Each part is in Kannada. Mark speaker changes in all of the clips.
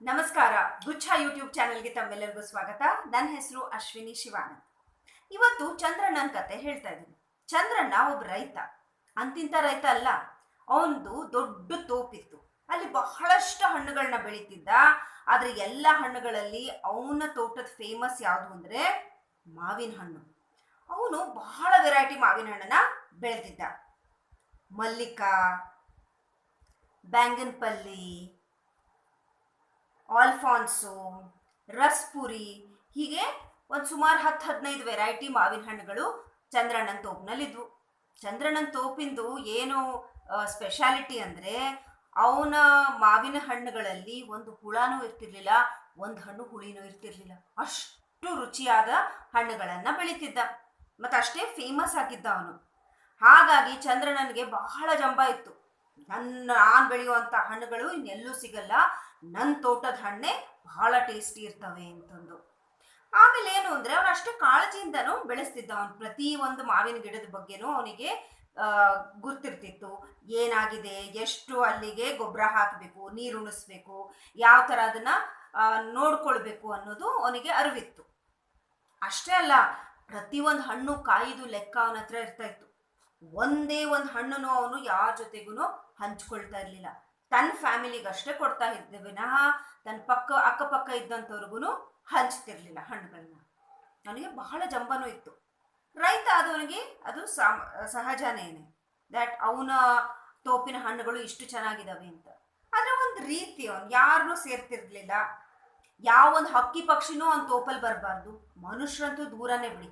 Speaker 1: ನಮಸ್ಕಾರ. ಗುಚ್ಛ ಯೂಟ್ಯೂಬ್ ಚಾನೆಲ್ಗೆ ತಮ್ಮೆಲ್ಲರಿಗೂ ಸ್ವಾಗತ. ನನ್ನ ಹೆಸರು ಅಶ್ವಿನಿ ಶಿವಾನಂದ್. ಇವತ್ತು ಚಂದ್ರಣ್ಣನ ಕತೆ ಹೇಳ್ತಾ ಇದ್ದೀನಿ. ಚಂದ್ರಣ್ಣ ಒಬ್ಬ ರೈತ. ಅಂತಿಂತ ರೈತ ಅಲ್ಲ, ಅವನದು ದೊಡ್ಡ ತೋಪಿತ್ತು. ಅಲ್ಲಿ ಬಹಳಷ್ಟು ಹಣ್ಣುಗಳನ್ನ ಬೆಳೀತಿದ್ದ. ಆದ್ರೆ ಎಲ್ಲ ಹಣ್ಣುಗಳಲ್ಲಿ ಅವನ ತೋಟದ ಫೇಮಸ್ ಯಾವುದು ಅಂದ್ರೆ ಮಾವಿನ ಹಣ್ಣು. ಅವನು ಬಹಳ ವೆರೈಟಿ ಮಾವಿನ ಹಣ್ಣನ್ನ ಬೆಳೆದಿದ್ದ. ಮಲ್ಲಿಕಾ, ಬ್ಯಾಂಗನ್ಪಲ್ಲಿ, ಆಲ್ಫಾನ್ಸೋ, ರಸ್ಪುರಿ, ಹೀಗೆ ಒಂದು ಸುಮಾರು 10-15 ವೆರೈಟಿ ಮಾವಿನ ಹಣ್ಣುಗಳು ಚಂದ್ರಣ್ಣನ ತೋಪಿನಲ್ಲಿದ್ವು. ಚಂದ್ರಣ್ಣನ ತೋಪಿಂದು ಏನು ಸ್ಪೆಷಾಲಿಟಿ ಅಂದರೆ, ಅವನ ಮಾವಿನ ಹಣ್ಣುಗಳಲ್ಲಿ ಒಂದು ಹುಳನೂ ಇರ್ತಿರ್ಲಿಲ್ಲ, ಒಂದು ಹಣ್ಣು ಹುಳಿನೂ ಇರ್ತಿರ್ಲಿಲ್ಲ. ಅಷ್ಟು ರುಚಿಯಾದ ಹಣ್ಣುಗಳನ್ನು ಬೆಳೀತಿದ್ದ ಮತ್ತು ಅಷ್ಟೇ ಫೇಮಸ್ ಆಗಿದ್ದ ಅವನು. ಹಾಗಾಗಿ ಚಂದ್ರಣ್ಣನಿಗೆ ಬಹಳ ಜಂಬ ಇತ್ತು. ನಾನು ಬೆಳೆಯುವಂಥ ಹಣ್ಣುಗಳು ಇನ್ನೆಲ್ಲೂ ಸಿಗಲ್ಲ, ನನ್ನ ತೋಟದ ಹಣ್ಣೆ ಬಹಳ ಟೇಸ್ಟಿ ಇರ್ತವೆ ಅಂತಂದು. ಆಮೇಲೆ ಏನು ಅಂದರೆ, ಅವನು ಅಷ್ಟೇ ಕಾಳಜಿಯಿಂದನೂ ಬೆಳೆಸ್ತಿದ್ದ. ಅವನು ಪ್ರತಿ ಒಂದು ಮಾವಿನ ಗಿಡದ ಬಗ್ಗೆನೂ ಅವನಿಗೆ ಗುರ್ತಿರ್ತಿತ್ತು. ಏನಾಗಿದೆ, ಎಷ್ಟು ಅಲ್ಲಿಗೆ ಗೊಬ್ಬರ ಹಾಕಬೇಕು, ನೀರು ಉಣಿಸ್ಬೇಕು, ಯಾವ ಥರ ಅದನ್ನು ನೋಡ್ಕೊಳ್ಬೇಕು ಅನ್ನೋದು ಅವನಿಗೆ ಅರಿವಿತ್ತು. ಅಷ್ಟೇ ಅಲ್ಲ, ಪ್ರತಿಯೊಂದು ಹಣ್ಣು ಕಾಯಿದು ಲೆಕ್ಕ ಅವನ ಹತ್ರ ಇರ್ತಾ ಇತ್ತು. ಒಂದೇ ಒಂದು ಹಣ್ಣನ್ನು ಅವನು ಯಾರ ಜೊತೆಗೂ ಹಂಚ್ಕೊಳ್ತಾ ಇರಲಿಲ್ಲ. ತನ್ನ ಫ್ಯಾಮಿಲಿಗೆ ಅಷ್ಟೇ ಕೊಡ್ತಾ ಇದ್ದೆ ವಿನಃ ತನ್ನ ಅಕ್ಕಪಕ್ಕ ಇದ್ದಂಥವ್ರಿಗೂ ಹಂಚ್ತಿರ್ಲಿಲ್ಲ ಹಣ್ಣುಗಳನ್ನ. ನನಗೆ ಬಹಳ ಜಂಬನೂ ಇತ್ತು. ರೈತ ಆದವನಿಗೆ ಅದು ಸಹಜನೇನೆ, ದ್ಯಾಟ್ ಅವನ ತೋಪಿನ ಹಣ್ಣುಗಳು ಇಷ್ಟು ಚೆನ್ನಾಗಿದ್ದಾವೆ ಅಂತ. ಆದರೆ ಒಂದು ರೀತಿ ಅವನು ಯಾರನ್ನೂ ಸೇರ್ತಿರ್ಲಿಲ್ಲ. ಯಾವೊಂದು ಹಕ್ಕಿ ಪಕ್ಷಿನೂ ಅವನ ತೋಪಲ್ಲಿ ಬರಬಾರ್ದು, ಮನುಷ್ಯರಂತೂ ದೂರನೇ ಬಿಡಿ,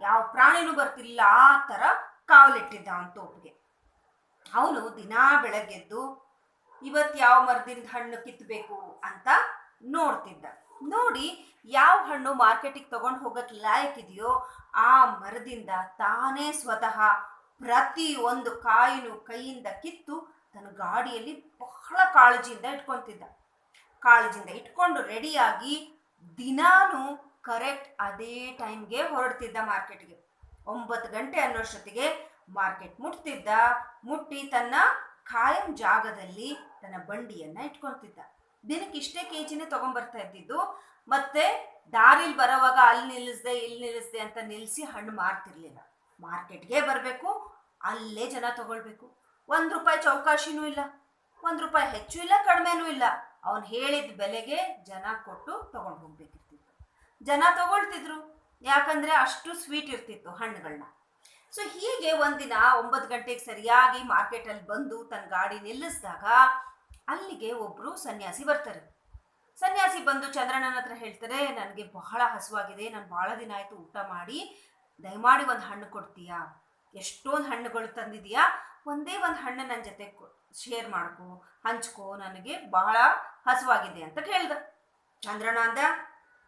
Speaker 1: ಯಾವ ಪ್ರಾಣಿನೂ ಬರ್ತಿರ್ಲಿಲ್ಲ. ಆ ಥರ ಕಾವಲಿಟ್ಟಿದ್ದ ಅವನ ತೋಪಿಗೆ. ಅವನು ದಿನಾ ಬೆಳಗ್ಗೆದ್ದು ಇವತ್ತು ಯಾವ ಮರದಿಂದ ಹಣ್ಣು ಕಿತ್ತಬೇಕು ಅಂತ ನೋಡ್ತಿದ್ದ. ನೋಡಿ ಯಾವ ಹಣ್ಣು ಮಾರ್ಕೆಟಿಗೆ ತಗೊಂಡು ಹೋಗಕ್ಕೆ ಲಾಯಕ್ಕಿದೆಯೋ ಆ ಮರದಿಂದ ತಾನೇ ಸ್ವತಃ ಪ್ರತಿ ಒಂದು ಕಾಯಿನೂ ಕೈಯಿಂದ ಕಿತ್ತು ತನ್ನ ಗಾಡಿಯಲ್ಲಿ ಬಹಳ ಕಾಳಜಿಯಿಂದ ಇಟ್ಕೊಂಡು ರೆಡಿಯಾಗಿ ದಿನಾನು ಕರೆಕ್ಟ್ ಅದೇ ಟೈಮ್ಗೆ ಹೊರಡ್ತಿದ್ದ ಮಾರ್ಕೆಟ್ಗೆ. 9 ಗಂಟೆ ಅನ್ನೋಷ್ಟೊತ್ತಿಗೆ ಮಾರ್ಕೆಟ್ ಮುಟ್ಟಿ ತನ್ನ ಖಾಯಂ ಜಾಗದಲ್ಲಿ ತನ್ನ ಬಂಡಿಯನ್ನ ಇಟ್ಕೊಳ್ತಿದ್ದ. ದಿನಕ್ಕೆ ಇಷ್ಟೇ ಕೆಜಿನೇ ತಗೊಂಡ್ಬರ್ತಾ ಇದ್ದಿದ್ದು. ಮತ್ತೆ ದಾರಿಲಿ ಬರೋವಾಗ ಅಲ್ಲಿ ನಿಲ್ಲಿಸ್ದೆ ಅಂತ ನಿಲ್ಲಿಸಿ ಹಣ್ಣು ಮಾರ್ತಿರ್ಲಿಲ್ಲ. ಮಾರ್ಕೆಟ್ಗೆ ಬರಬೇಕು, ಅಲ್ಲೇ ಜನ ತಗೊಳ್ಬೇಕು. ₹1 ಚೌಕಾಶಿನೂ ಇಲ್ಲ, ₹1 ಹೆಚ್ಚು ಇಲ್ಲ ಕಡಿಮೆನೂ ಇಲ್ಲ. ಅವನು ಹೇಳಿದ ಬೆಲೆಗೆ ಜನ ಕೊಟ್ಟು ತಗೊಂಡು ಹೋಗ್ಬೇಕಿರ್ತಿತ್ತು. ಜನ ತಗೊಳ್ತಿದ್ರು, ಯಾಕಂದ್ರೆ ಅಷ್ಟು ಸ್ವೀಟ್ ಇರ್ತಿತ್ತು ಹಣ್ಣುಗಳನ್ನ. ಸೊ ಹೀಗೆ ಒಂದಿನ 9 ಗಂಟೆಗೆ ಸರಿಯಾಗಿ ಮಾರ್ಕೆಟಲ್ಲಿ ಬಂದು ತನ್ನ ಗಾಡಿ ನಿಲ್ಲಿಸಿದಾಗ ಅಲ್ಲಿಗೆ ಒಬ್ಬರು ಸನ್ಯಾಸಿ ಬರ್ತಾರೆ. ಸನ್ಯಾಸಿ ಬಂದು ಚಂದ್ರಣ್ಣನ ಹತ್ರ ಹೇಳ್ತಾರೆ, ನನಗೆ ಬಹಳ ಹಸುವಾಗಿದೆ, ನಾನು ಬಹಳ ದಿನ ಆಯಿತು ಊಟ ಮಾಡಿ, ದಯಮಾಡಿ ಒಂದು ಹಣ್ಣು ಕೊಡ್ತೀಯಾ? ಎಷ್ಟೊಂದು ಹಣ್ಣುಗಳು ತಂದಿದೀಯಾ, ಒಂದೇ ಒಂದು ಹಣ್ಣು ನನ್ನ ಜೊತೆ ಶೇರ್ ಮಾಡ್ಕೊ, ಹಂಚ್ಕೋ, ನನಗೆ ಬಹಳ ಹಸುವಾಗಿದೆ ಅಂತ ಕೇಳ್ದ. ಚಂದ್ರಣ್ಣ ಅಂದ,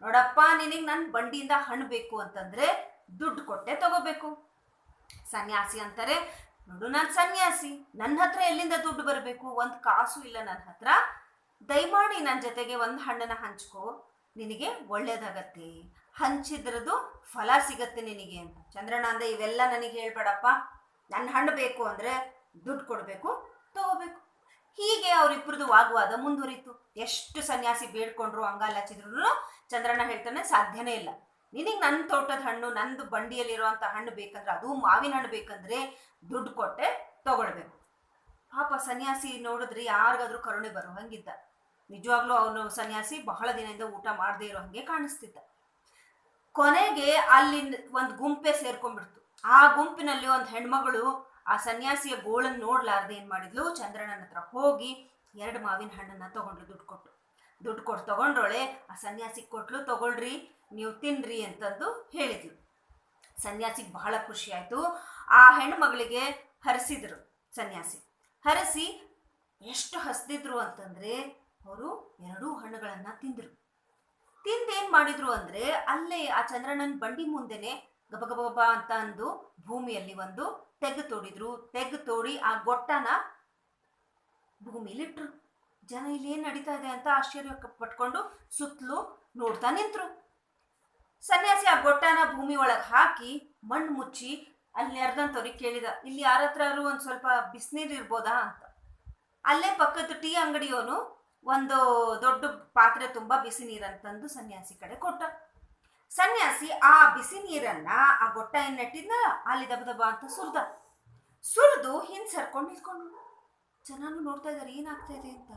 Speaker 1: ನೋಡಪ್ಪ, ನಿನಗೆ ನನ್ನ ಬಂಡಿಯಿಂದ ಹಣ್ಣು ಬೇಕು ಅಂತಂದರೆ ದುಡ್ಡು ಕೊಟ್ಟೆ ತಗೋಬೇಕು. ಸನ್ಯಾಸಿ ಅಂತಾರೆ, ನೋಡು, ನಾನು ಸನ್ಯಾಸಿ, ನನ್ನ ಹತ್ರ ಎಲ್ಲಿಂದ ದುಡ್ಡು ಬರಬೇಕು? ಒಂದು ಕಾಸು ಇಲ್ಲ ನನ್ನ ಹತ್ರ, ದಯಮಾಡಿ ನನ್ನ ಜೊತೆಗೆ ಒಂದು ಹಣ್ಣನ್ನು ಹಂಚ್ಕೋ, ನಿನಗೆ ಒಳ್ಳೇದಾಗತ್ತೆ, ಹಂಚಿದ್ರದ್ದು ಫಲ ಸಿಗತ್ತೆ ನಿನಗೆ ಅಂತ. ಚಂದ್ರಣ್ಣ ಅಂದೆ, ಇವೆಲ್ಲ ನನಗೆ ಹೇಳ್ಬೇಡಪ್ಪ, ನನ್ನ ಹಣ್ಣು ಬೇಕು ಅಂದರೆ ದುಡ್ಡು ಕೊಡಬೇಕು, ತಗೋಬೇಕು. ಹೀಗೆ ಅವರಿಬ್ಬರದು ವಾಗ್ವಾದ ಮುಂದುವರಿತು. ಎಷ್ಟು ಸನ್ಯಾಸಿ ಬೇಡ್ಕೊಂಡ್ರು, ಅಂಗಾಲ ಹಚ್ಚಿದ್ರು ಚಂದ್ರಣ್ಣ ಹೇಳ್ತಾನೆ, ಸಾಧ್ಯನೇ ಇಲ್ಲ, ನಿನಗೆ ನನ್ನ ತೋಟದ ಹಣ್ಣು, ನಂದು ಬಂಡಿಯಲ್ಲಿರುವಂಥ ಹಣ್ಣು ಬೇಕಂದ್ರೆ, ಅದು ಮಾವಿನ ಹಣ್ಣು ಬೇಕಂದ್ರೆ ದುಡ್ಡು ಕೊಟ್ಟೆ ತಗೊಳ್ಬೇಕು. ಪಾಪ ಸನ್ಯಾಸಿ ನೋಡಿದ್ರೆ ಯಾರಿಗಾದ್ರೂ ಕರುಣೆ ಬರೋ ಹಂಗಿದ್ದ. ನಿಜವಾಗ್ಲೂ ಅವನು ಸನ್ಯಾಸಿ ಬಹಳ ದಿನದಿಂದ ಊಟ ಮಾಡದೇ ಇರೋ ಹಂಗೆ ಕಾಣಿಸ್ತಿದ್ದ. ಕೊನೆಗೆ ಅಲ್ಲಿ ಒಂದು ಗುಂಪೆ ಸೇರ್ಕೊಂಡ್ಬಿಡ್ತು. ಆ ಗುಂಪಿನಲ್ಲಿ ಒಂದು ಹೆಣ್ಮಗಳು ಆ ಸನ್ಯಾಸಿಯ ಗೋಳನ್ನು ನೋಡ್ಲಾರ್ದೆ ಏನು ಮಾಡಿದ್ಲು, ಚಂದ್ರಣ್ಣನ ಹತ್ರ ಹೋಗಿ 2 ಮಾವಿನ ಹಣ್ಣನ್ನು ತಗೊಂಡ್ಲು. ದುಡ್ಡು ಕೊಟ್ಟು ತಗೊಂಡ್ರೋಳೆ. ಆ ಸನ್ಯಾಸಿಗೆ ಕೊಟ್ಲು, ತಗೊಳ್ರಿ, ನೀವು ತಿನ್ರಿ ಅಂತಂದು ಹೇಳಿದ್ಲು. ಸನ್ಯಾಸಿಗೆ ಬಹಳ ಖುಷಿ ಆಯಿತು. ಆ ಹೆಣ್ಮಗಳಿಗೆ ಹರಿಸಿದ್ರು ಸನ್ಯಾಸಿ. ಹರಿಸಿ ಎಷ್ಟು ಹಸ್ದಿದ್ರು ಅಂತಂದರೆ, ಅವರು 2 ಹಣ್ಣುಗಳನ್ನು ತಿಂದೇನು ಮಾಡಿದ್ರು ಅಂದರೆ, ಅಲ್ಲೇ ಆ ಚಂದ್ರಣ್ಣನ ಬಂಡಿ ಮುಂದೆನೆ ಗಬಗಬ ಅಂತ ಅಂದು ಭೂಮಿಯಲ್ಲಿ ಒಂದು ತೆಗ್ಗು ತೋಡಿ ಆ ಗೊಟ್ಟನ ಭೂಮಿಲಿಟ್ರು. ಜನ ಇಲ್ಲಿ ಏನು ನಡೀತಾ ಇದೆ ಅಂತ ಆಶ್ಚರ್ಯ ಪಟ್ಕೊಂಡು ಸುತ್ತಲೂ ನೋಡ್ತಾ ನಿಂತರು. ಸನ್ಯಾಸಿ ಆ ಗೊಟ್ಟನ ಭೂಮಿ ಒಳಗೆ ಹಾಕಿ ಮಣ್ಣು ಮುಚ್ಚಿ ಅಲ್ಲಿ ನೆರೆದಂಥವ್ರಿಗೆ ಕೇಳಿದ, ಇಲ್ಲಿ ಯಾರ ಹತ್ರ ಒಂದು ಸ್ವಲ್ಪ ಬಿಸಿನೀರು ಇರ್ಬೋದಾ ಅಂತ. ಅಲ್ಲೇ ಪಕ್ಕದ ಟೀ ಅಂಗಡಿಯವನು ಒಂದು ದೊಡ್ಡ ಪಾತ್ರೆ ತುಂಬ ಬಿಸಿ ನೀರನ್ನು ತಂದು ಸನ್ಯಾಸಿ ಕಡೆ ಕೊಟ್ಟ. ಸನ್ಯಾಸಿ ಆ ಬಿಸಿ ನೀರನ್ನ ಆ ಗೊಟ್ಟ ಏನಿಟ್ಟಿದ್ನ ಅಲ್ಲಿ ದಬ ದಬ ಅಂತ ಸುರಿದು ಹಿಂದ್ ಸರ್ಕೊಂಡು ನಿಂತ್ಕೊಂಡು ಜನನು ನೋಡ್ತಾ ಇದ್ದಾರೆ ಏನಾಗ್ತಾ ಇದೆ ಅಂತ.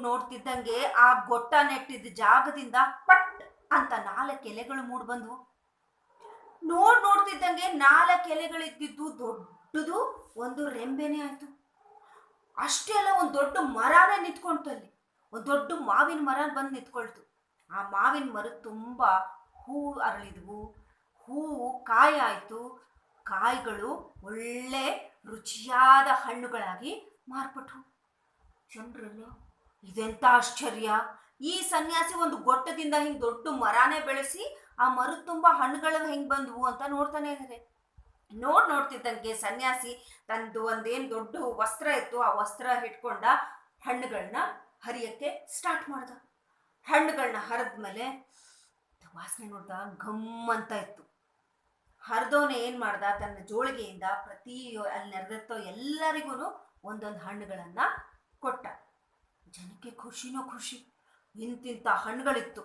Speaker 1: ನೋಡ್ತಿದ್ದಂಗೆ ಆ ಗೊಟ್ಟ ನೆಟ್ಟಿದ್ದ ಜಾಗದಿಂದ ಪಟ್ ಅಂತ 4 ಎಲೆಗಳು ಮೂಡ್ ಬಂದ್ವು. ನೋಡ್ತಿದ್ದಂಗೆ 4 ಎಲೆಗಳಿದ್ದಿದ್ದು ದೊಡ್ಡದು ಒಂದು ರೆಂಬೆನೆ ಆಯ್ತು. ಅಷ್ಟೇ ಅಲ್ಲ, ಒಂದು ದೊಡ್ಡ ಮರನೇ ನಿಂತ್ಕೊಂತು. ಅಲ್ಲಿ ಒಂದು ದೊಡ್ಡ ಮಾವಿನ ಮರ ಬಂದು ನಿಂತ್ಕೊಳ್ತು. ಆ ಮಾವಿನ ಮರದ ತುಂಬ ಹೂವು ಅರಳಿದ್ವು. ಹೂವು ಕಾಯಾಯ್ತು. ಕಾಯಿಗಳು ಒಳ್ಳೆ ರುಚಿಯಾದ ಹಣ್ಣುಗಳಾಗಿ ಮಾರ್ಪಟ್ವು. ಜನರಲ್ಲ, ಇದೆಂತ ಆಶ್ಚರ್ಯ! ಈ ಸನ್ಯಾಸಿ ಒಂದು ಗೊಟ್ಟದಿಂದ ಹಿಂಗೆ ದೊಡ್ಡ ಮರಾನೇ ಬೆಳೆಸಿ ಆ ಮರದ ತುಂಬ ಹಣ್ಣುಗಳು ಹೆಂಗೆ ಬಂದ್ವು ಅಂತ ನೋಡ್ತಾನೆ ಇದ್ದಾರೆ. ನೋಡ್ತಿದ್ದಂಗೆ ಸನ್ಯಾಸಿ ತಂದು ಒಂದೇನು ದೊಡ್ಡ ವಸ್ತ್ರ ಇತ್ತು, ಆ ವಸ್ತ್ರ ಹಿಡ್ಕೊಂಡ ಹಣ್ಣುಗಳನ್ನ ಹರಿಯಕ್ಕೆ ಸ್ಟಾರ್ಟ್ ಮಾಡ್ದ. ಹಣ್ಣುಗಳನ್ನ ಹರಿದ್ಮೇಲೆ ವಾಸನೆ ನೋಡ್ದ, ಘಮ್ ಅಂತ ಇತ್ತು. ಹರಿದವನೇ ಏನು ಮಾಡ್ದ, ತನ್ನ ಜೋಳಿಗೆಯಿಂದ ಪ್ರತಿ ಅಲ್ಲಿ ನೆರೆದಿರ್ತೋ ಎಲ್ಲರಿಗೂ ಒಂದೊಂದು ಹಣ್ಣುಗಳನ್ನ ಕೊಟ್ಟ. ಜನಕ್ಕೆ ಖುಷಿನೋ ಖುಷಿ. ಇಂತಿಂಥ ಹಣ್ಣುಗಳಿತ್ತು.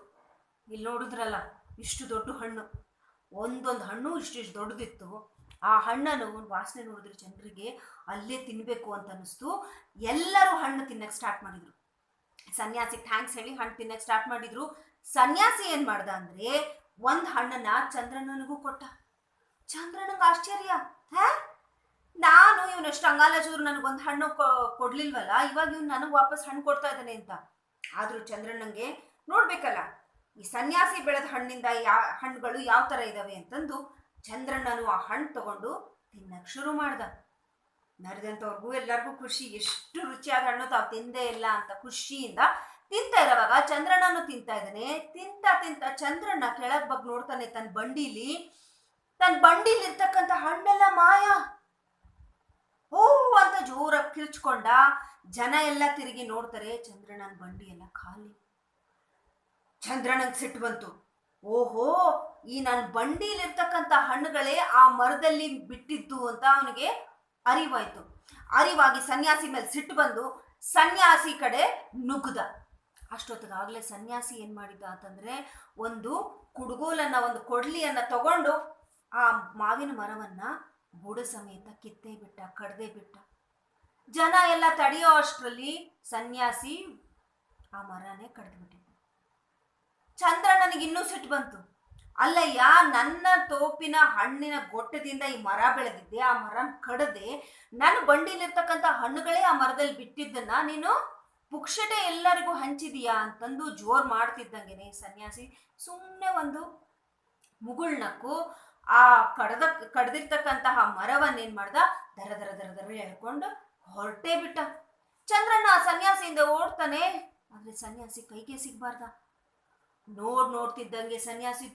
Speaker 1: ಇಲ್ಲಿ ನೋಡಿದ್ರಲ್ಲ, ಇಷ್ಟು ದೊಡ್ಡ ಹಣ್ಣು, ಒಂದೊಂದು ಹಣ್ಣು ಇಷ್ಟಿಷ್ಟು ದೊಡ್ಡದಿತ್ತು. ಆ ಹಣ್ಣನ್ನು ವಾಸನೆ ನೋಡಿದ್ರೆ ಜನರಿಗೆ ಅಲ್ಲೇ ತಿನ್ನಬೇಕು ಅಂತ ಅನ್ನಿಸ್ತು. ಎಲ್ಲರೂ ಹಣ್ಣು ತಿನ್ನಕ್ಕೆ ಸ್ಟಾರ್ಟ್ ಮಾಡಿದ್ರು. ಸನ್ಯಾಸಿಗೆ ಥ್ಯಾಂಕ್ಸ್ ಹೇಳಿ ಹಣ್ಣು ತಿನ್ನಕ್ಕೆ ಸ್ಟಾರ್ಟ್ ಮಾಡಿದ್ರು. ಸನ್ಯಾಸಿ ಏನು ಮಾಡ್ದ ಅಂದರೆ ಒಂದು ಹಣ್ಣನ್ನ ಚಂದ್ರಣ್ಣನಿಗೂ ಕೊಟ್ಟ. ಚಂದ್ರನಿಗೆ ಆಶ್ಚರ್ಯ, ನಾನು ಇವನಷ್ಟು ಅಂಗಾಲಜೂರು ನನಗೊಂದು ಹಣ್ಣು ಕೊಡ್ಲಿಲ್ವಲ್ಲ, ಇವಾಗ ಇವ್ನು ನನಗೆ ವಾಪಸ್ ಹಣ್ಣು ಕೊಡ್ತಾ ಇದ್ದಾನೆ ಅಂತ. ಆದರೂ ಚಂದ್ರಣ್ಣಂಗೆ ನೋಡ್ಬೇಕಲ್ಲ, ಈ ಸನ್ಯಾಸಿ ಬೆಳೆದ ಹಣ್ಣಿಂದ ಹಣ್ಣುಗಳು ಯಾವ ಥರ ಇದ್ದಾವೆ ಅಂತಂದು ಚಂದ್ರಣ್ಣನು ಆ ಹಣ್ಣು ತಗೊಂಡು ತಿನ್ನಕ್ಕೆ ಶುರು ಮಾಡ್ದ. ನರೆದಂಥವ್ರಿಗೂ ಎಲ್ಲರಿಗೂ ಖುಷಿ, ಎಷ್ಟು ರುಚಿಯಾದ ಹಣ್ಣು ತಾವು ತಿಂದೇ ಇಲ್ಲ ಅಂತ ಖುಷಿಯಿಂದ ತಿಂತಾ ಇರೋವಾಗ ಚಂದ್ರಣ್ಣನು ತಿಂತಾ ಇದ್ದಾನೆ. ತಿಂತ ಚಂದ್ರಣ್ಣ ಕೆಳಗೆ ಬಗ್ಗೆ ನೋಡ್ತಾನೆ, ತನ್ನ ಬಂಡಿಲಿ ಇರ್ತಕ್ಕಂಥ ಹಣ್ಣೆಲ್ಲ ಮಾಯ. ಓ ಅಂತ ಜೋರಾಗಿ ಕಿರ್ಚ್ಕೊಂಡ. ಜನ ಎಲ್ಲ ತಿರುಗಿ ನೋಡ್ತಾರೆ, ಚಂದ್ರಣ್ಣನ ಬಂಡಿ ಎಲ್ಲ ಖಾಲಿ. ಚಂದ್ರಣ್ಣಂಗೆ ಸಿಟ್ಟು ಬಂತು. ಓಹೋ, ಈ ನನ್ನ ಬಂಡಿಲಿರ್ತಕ್ಕಂಥ ಹಣ್ಣುಗಳೇ ಆ ಮರದಲ್ಲಿ ಬಿಟ್ಟಿದ್ದು ಅಂತ ಅವನಿಗೆ ಅರಿವಾಯ್ತು. ಅರಿವಾಗಿ ಸನ್ಯಾಸಿ ಮೇಲೆ ಸಿಟ್ಟು ಬಂದು ಸನ್ಯಾಸಿ ಕಡೆ ನುಗ್ಗದ. ಅಷ್ಟೊತ್ತಿಗಾಗಲೇ ಸನ್ಯಾಸಿ ಏನು ಮಾಡಿದ್ದ ಅಂತಂದರೆ ಒಂದು ಕುಡುಗೋಲನ್ನು, ಒಂದು ಕೊಡ್ಲಿಯನ್ನು ತಗೊಂಡು ಆ ಮಾವಿನ ಮರವನ್ನು ಬುಡ ಸಮೇತ ಕಡ್ದೇ ಬಿಟ್ಟ. ಜನ ಎಲ್ಲ ತಡೆಯೋ ಅಷ್ಟರಲ್ಲಿ ಸನ್ಯಾಸಿ ಆ ಮರನೇ ಕಡ್ದು ಬಿಟ್ಟಿದ್ದ. ಚಂದ್ರಣ್ಣನಿಗೆ ಇನ್ನೂ ಸಿಟ್ಟು ಬಂತು. ಅಲ್ಲಯ್ಯ, ನನ್ನ ತೋಪಿನ ಹಣ್ಣಿನ ಗೊಟ್ಟದಿಂದ ಈ ಮರ ಬೆಳೆದಿದ್ದೆ, ಆ ಮರ ಕಡದೆ ನನ್ನ ಬಂಡಿಲಿರ್ತಕ್ಕಂಥ ಹಣ್ಣುಗಳೇ ಆ ಮರದಲ್ಲಿ ಬಿಟ್ಟಿದ್ದನ್ನ ನೀನು ಪುಕ್ಷಟೆ ಎಲ್ಲರಿಗೂ ಹಂಚಿದೀಯಾ ಅಂತಂದು ಜೋರ್ ಮಾಡ್ತಿದ್ದಂಗೆನೆ ಸನ್ಯಾಸಿ ಸುಮ್ಮನೆ ಒಂದು ಮುಗುಳ್ನಕ್ಕು ಆ ಕಡ್ದಿರ್ತಕ್ಕಂತಹ ಮರವನ್ನೇನ್ ಮಾಡ್ದ, ದರ ದರ ದರ ದರ ಎಳ್ಕೊಂಡು ಹೊರಟೇ ಬಿಟ್ಟ. ಚಂದ್ರಣ್ಣ ಸನ್ಯಾಸಿಯಿಂದ ಓಡ್ತಾನೆ, ಆದ್ರೆ ಸನ್ಯಾಸಿ ಕೈಗೆ ಸಿಗ್ಬಾರ್ದ. ನೋಡ್ತಿದ್ದಂಗೆ ಸನ್ಯಾಸಿ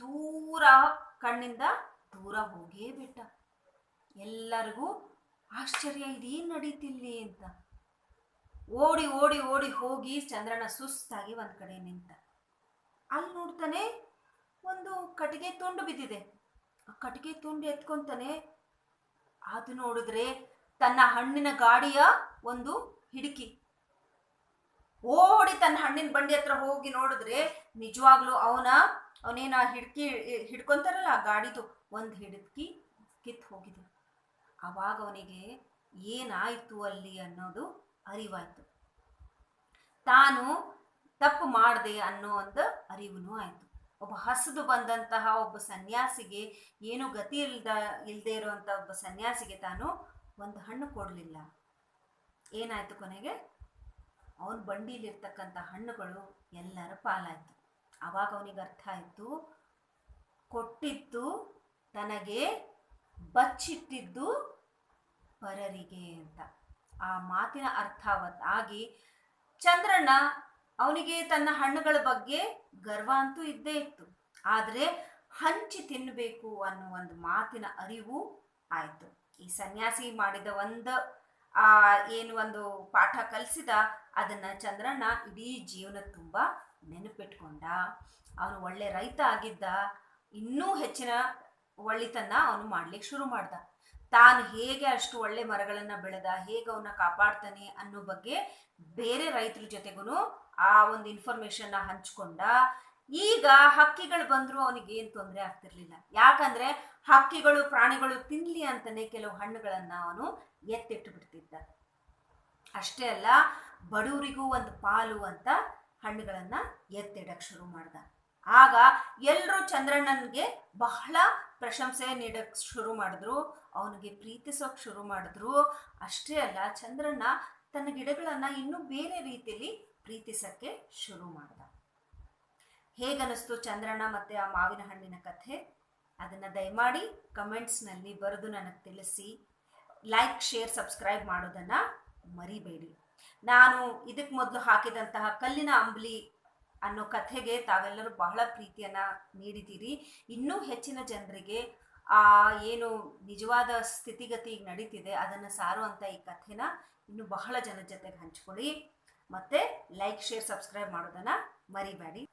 Speaker 1: ಕಣ್ಣಿಂದ ದೂರ ಹೋಗೇ ಬಿಟ್ಟ. ಎಲ್ಲರಿಗೂ ಆಶ್ಚರ್ಯ, ಇದೇನು ನಡೀತಿಲ್ಲಿ ಅಂತ. ಓಡಿ ಓಡಿ ಓಡಿ ಹೋಗಿ ಚಂದ್ರಣ್ಣ ಸುಸ್ತಾಗಿ ಒಂದ್ ಕಡೆ ನಿಂತ. ಅಲ್ಲಿ ನೋಡ್ತಾನೆ, ಒಂದು ಕಟ್ಟಿಗೆ ತುಂಡು ಬಿದ್ದಿದೆ. ಆ ಕಟ್ಟಿಗೆ ತುಂಡು ಎತ್ಕೊಂತಾನೆ. ಅದು ನೋಡಿದ್ರೆ ತನ್ನ ಹಣ್ಣಿನ ಗಾಡಿಯ ಒಂದು ಹಿಡುಕಿ. ಓಡಿ ತನ್ನ ಹಣ್ಣಿನ ಬಂಡಿ ಹತ್ರ ಹೋಗಿ ನೋಡಿದ್ರೆ ನಿಜವಾಗ್ಲೂ ಅವನೇನ ಹಿಡ್ಕಿ ಹಿಡ್ಕೊಂತಾರಲ್ಲ ಆ ಗಾಡಿದು ಒಂದು ಹಿಡ್ಕಿ ಕಿತ್ತು ಹೋಗಿದೆ. ಆವಾಗ ಅವನಿಗೆ ಏನಾಯ್ತು ಅಲ್ಲಿ ಅನ್ನೋದು ಅರಿವಾಯ್ತು. ತಾನು ತಪ್ಪು ಮಾಡಿದೆ ಅನ್ನೋ ಒಂದು ಅರಿವು ಆಯ್ತು. ಒಬ್ಬ ಹಸಿದು ಬಂದಂತಹ ಒಬ್ಬ ಸನ್ಯಾಸಿಗೆ, ಏನು ಗತಿ ಇಲ್ಲದೆ ಇರುವಂಥ ಒಬ್ಬ ಸನ್ಯಾಸಿಗೆ ತಾನು ಒಂದು ಹಣ್ಣು ಕೊಡಲಿಲ್ಲ. ಏನಾಯ್ತು ಕೊನೆಗೆ, ಅವನ ಬಂಡಿಲಿರ್ತಕ್ಕಂಥ ಹಣ್ಣುಗಳು ಎಲ್ಲರ ಪಾಲಾಯ್ತು. ಆವಾಗ ಅವನಿಗೆ ಅರ್ಥ ಆಯಿತು, ಕೊಟ್ಟಿದ್ದು ತನಗೆ, ಬಚ್ಚಿಟ್ಟಿದ್ದು ಪರರಿಗೆ ಅಂತ. ಆ ಮಾತಿನ ಅರ್ಥವತ್ ಆಗಿ ಚಂದ್ರಣ್ಣ ಅವನಿಗೆ ತನ್ನ ಹಣ್ಣುಗಳ ಬಗ್ಗೆ ಗರ್ವ ಅಂತೂ ಇದ್ದೇ ಇತ್ತು, ಆದರೆ ಹಂಚಿ ತಿನ್ನಬೇಕು ಅನ್ನೋ ಒಂದು ಮಾತಿನ ಅರಿವು ಆಯಿತು. ಈ ಸನ್ಯಾಸಿ ಮಾಡಿದ ಒಂದು ಪಾಠ ಕಲಿಸಿದ, ಅದನ್ನು ಚಂದ್ರಣ್ಣ ಇಡೀ ಜೀವನ ತುಂಬ ನೆನಪಿಟ್ಕೊಂಡ. ಅವನು ಒಳ್ಳೆ ರೈತ ಆಗಿದ್ದ. ಇನ್ನೂ ಹೆಚ್ಚಿನ ಒಳ್ಳೆತನ ಅವನು ಮಾಡ್ಲಿಕ್ಕೆ ಶುರು ಮಾಡ್ದ. ತಾನು ಹೇಗೆ ಅಷ್ಟು ಒಳ್ಳೆ ಮರಗಳನ್ನು ಬೆಳೆದ, ಹೇಗೆ ಅವನ್ನ ಕಾಪಾಡ್ತಾನೆ ಅನ್ನೋ ಬಗ್ಗೆ ಬೇರೆ ರೈತರ ಜೊತೆಗೂ ಆ ಒಂದು ಇನ್ಫಾರ್ಮೇಶನ್ನ ಹಂಚ್ಕೊಂಡ. ಈಗ ಹಕ್ಕಿಗಳು ಬಂದರೂ ಅವನಿಗೆ ಏನು ತೊಂದರೆ ಆಗ್ತಿರ್ಲಿಲ್ಲ. ಯಾಕಂದ್ರೆ ಹಕ್ಕಿಗಳು ಪ್ರಾಣಿಗಳು ತಿನ್ಲಿ ಅಂತಾನೆ ಕೆಲವು ಹಣ್ಣುಗಳನ್ನು ಅವನು ಎತ್ತಿಟ್ಟು ಬಿಡ್ತಿದ್ದ. ಅಷ್ಟೇ ಅಲ್ಲ, ಬಡವರಿಗೂ ಒಂದು ಪಾಲು ಅಂತ ಹಣ್ಣುಗಳನ್ನು ಎತ್ತಿಡಕ್ಕೆ ಶುರು ಮಾಡ್ದ. ಆಗ ಎಲ್ಲರೂ ಚಂದ್ರಣ್ಣನಿಗೆ ಬಹಳ ಪ್ರಶಂಸೆ ನೀಡಕ್ಕೆ ಶುರು ಮಾಡಿದ್ರು, ಅವನಿಗೆ ಪ್ರೀತಿಸೋಕೆ ಶುರು ಮಾಡಿದ್ರು. ಅಷ್ಟೇ ಅಲ್ಲ, ಚಂದ್ರಣ್ಣ ತನ್ನ ಗಿಡಗಳನ್ನು ಇನ್ನೂ ಬೇರೆ ರೀತಿಯಲ್ಲಿ ಪ್ರೀತಿಸಕ್ಕೆ ಶುರು ಮಾಡ್ದ. ಹೇಗನ್ನಿಸ್ತು ಚಂದ್ರಣ್ಣ ಮತ್ತು ಆ ಮಾವಿನ ಹಣ್ಣಿನ ಕಥೆ? ಅದನ್ನು ದಯಮಾಡಿ ಕಮೆಂಟ್ಸ್ನಲ್ಲಿ ಬರೆದು ನನಗೆ ತಿಳಿಸಿ. ಲೈಕ್, ಶೇರ್, ಸಬ್ಸ್ಕ್ರೈಬ್ ಮಾಡೋದನ್ನು ಮರಿಬೇಡಿ. ನಾನು ಇದಕ್ಕೆ ಮೊದಲು ಹಾಕಿದಂತಹ ಕಲ್ಲಿನ ಅಂಬ್ಲಿ ಅನ್ನೋ ಕಥೆಗೆ ತಾವೆಲ್ಲರೂ ಬಹಳ ಪ್ರೀತಿಯನ್ನು ನೀಡಿದ್ದೀರಿ. ಇನ್ನೂ ಹೆಚ್ಚಿನ ಜನರಿಗೆ ಆ ಏನು ನಿಜವಾದ ಸ್ಥಿತಿಗತಿ ಈಗ ನಡೀತಿದೆ ಅದನ್ನು ಸಾರುವಂಥ ಈ ಕಥೆನ ಇನ್ನೂ ಬಹಳ ಜನರ ಜೊತೆಗೆ ಹಂಚ್ಕೊಳ್ಳಿ. ಮತ್ತು ಲೈಕ್, ಶೇರ್, ಸಬ್ಸ್ಕ್ರೈಬ್ ಮಾಡೋದನ್ನು ಮರಿಬೇಡಿ.